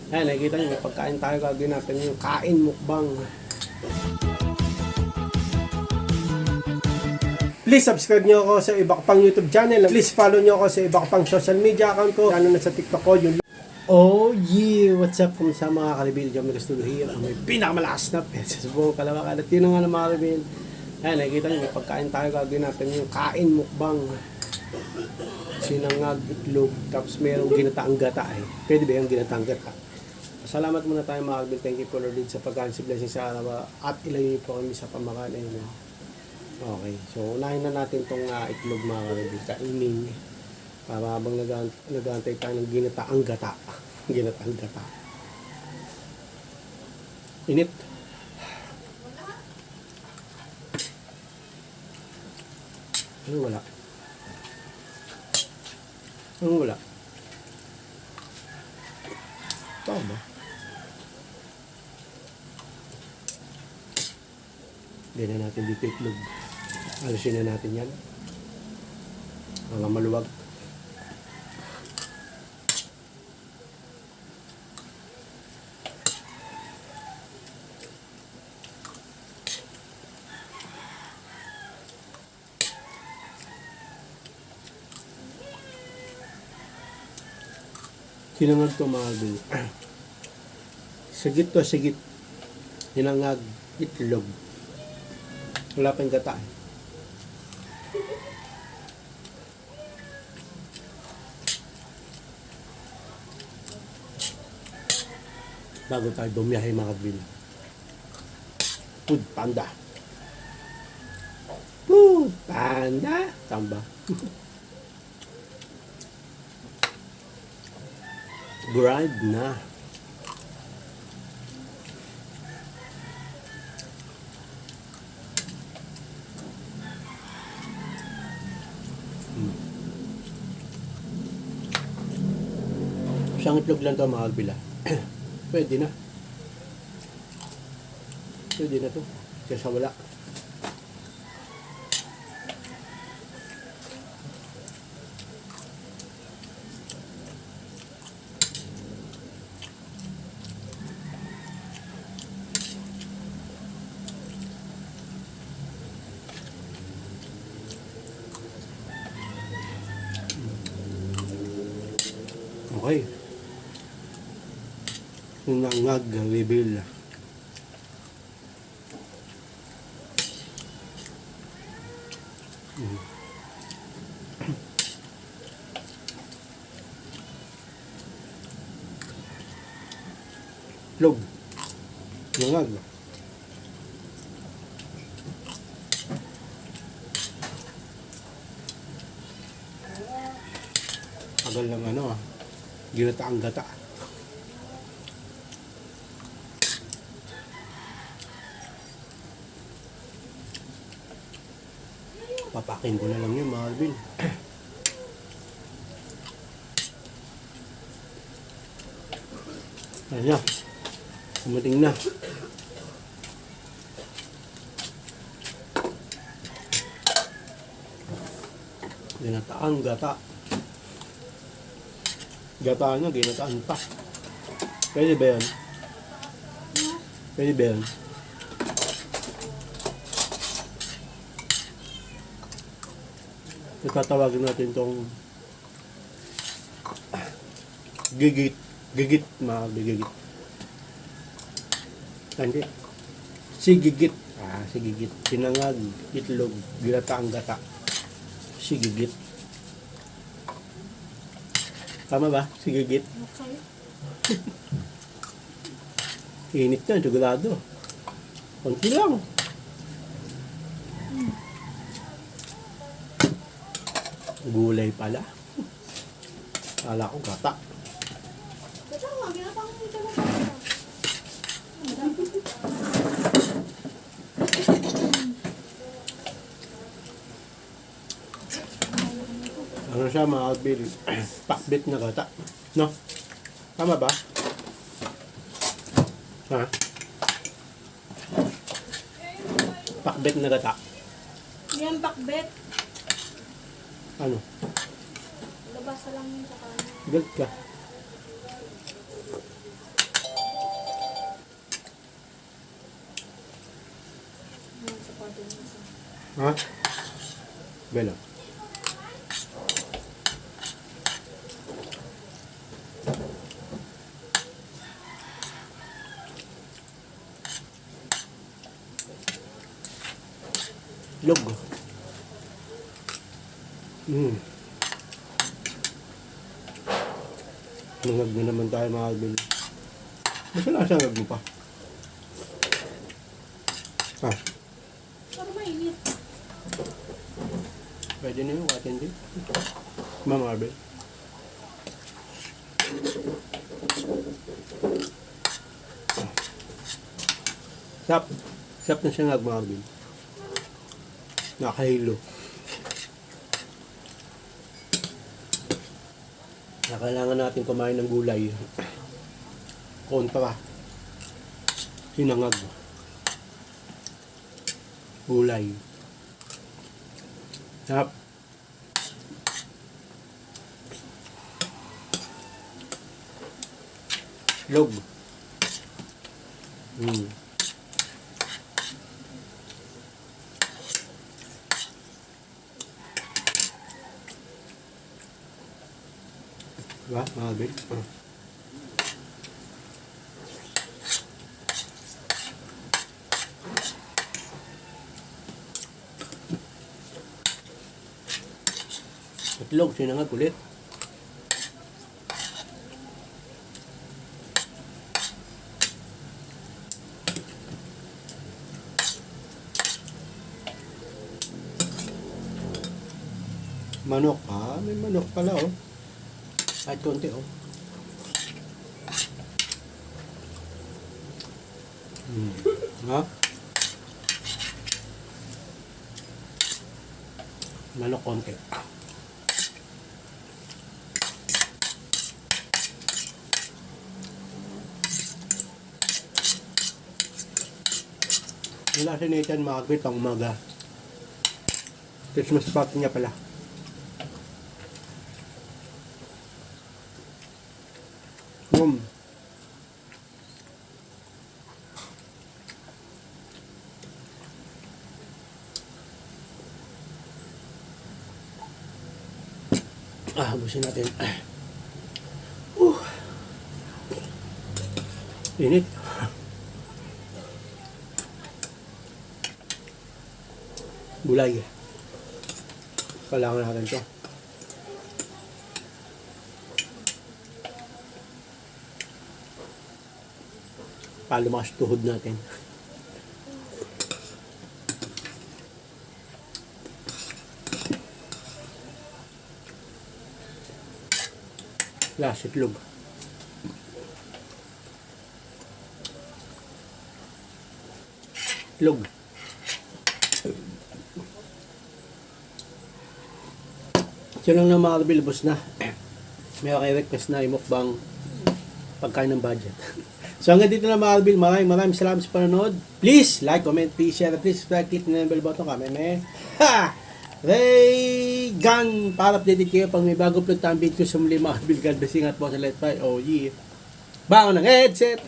Ayan, nakikita nyo, may pagkain tayo, gagawin natin yung kain mukbang. Please subscribe nyo ako sa iba ko pang YouTube channel. Please follow nyo ako sa iba ko pang social media account ko. Lalo na sa TikTok ko. Yung oh yeah! What's up? Kumusta mga kalibil? Diyan may gusto here. Ang may pinakamalakas na pesa sa buong Kalawakan. At yun nga na mga kalibil. Ayan, nakikita nyo, may pagkain tayo, gagawin natin yung kain mukbang. Sinangag, itlog, tapos merong ginataang gata eh. Pwede ba yung ginataang gata? Salamat muna tayo mga kalibil. Thank you for Lord sa pagkain si blessing sa araw. At ilayo po kami sa pamakan. Okay, so unahin na natin itong itlog mga kalibil. Kainin. Para habang nag-aantay tayo ng ginataang gata. Ginataang gata. Init. Ano wala? Ano wala? Tama. Ganyan natin dito itlog. Alisin na natin yan. Hanggang maluwag. Sinangag to mga kalibil. Sigit to sigit. Sinangag itlog. Wala pang gata. Bago tayo bumiyahe mga kalibil. Food Panda. Food Panda. Tamba. Grind na. Isang itlog lang ito mga kalibil. Pwede na. Pwede na to. Kesa wala. Okay. Nangag reveal. Log. Nangag. Tagal ng ginataang gata. Papakin ko na lang yun mga kalibil. Ayan na. Dumating na. Ginataang gata. Gata niya, ginataan pa. Pwede ba yan? Pwede ba yan? Tatawagin natin tong gigit. Gigit, mga gigit. Hindi. Si gigit. Si gigit. Sinangag, itlog, ginataang gata. Si gigit. Tama ba? Si gigit. Okay. Init na, sigurado. Konti lang. Gulay pala. Kala ko gata. Ito nga, ginapang mo ito. Ano siya mga kalibil? Pakbit na gata. No? Tama ba? Ha? Pakbit na gata. Yan, pakbet. Ano? Labasa lang yun sa kanan. Galit ka. Ha? Belo. Log. Nangag na naman tayo mga Alvin. Masala siya ngag mo pa. Ah, Pero mainit. pwede na yung atin din. Mga Alvin. Sap. Sap na siya ngag mga Alvin. Nakahilo. Na kailangan natin kumain ng gulay. Kontra. Sinangag. Gulay. Sarap. Log. Diba, mga Alvin? Itlog, sinangag ulit. Manok, may manok pala oh. Kahit konti oh. Ha? Manok konti. Wala si Nathan makakbit pang umaga. Christmas party niya pala. Habusin natin. Init. Gulay. Kailangan natin ito. Palumas tuhod natin. Last itlog. Itlog. Ito lang na mga kabilbos na. May request na imukbang pagkain ng budget. So hanggang dito na mga kabil. Maraming salamat sa panonood. Please like, comment, please share, please subscribe, click na yung bell button kami. Ha! Ray Gun para updated kayo pag may bago upload tayong video sa muli mga kabil. God bless, ingat po sa Let's Fly. Oh yeah. Bago ng headset.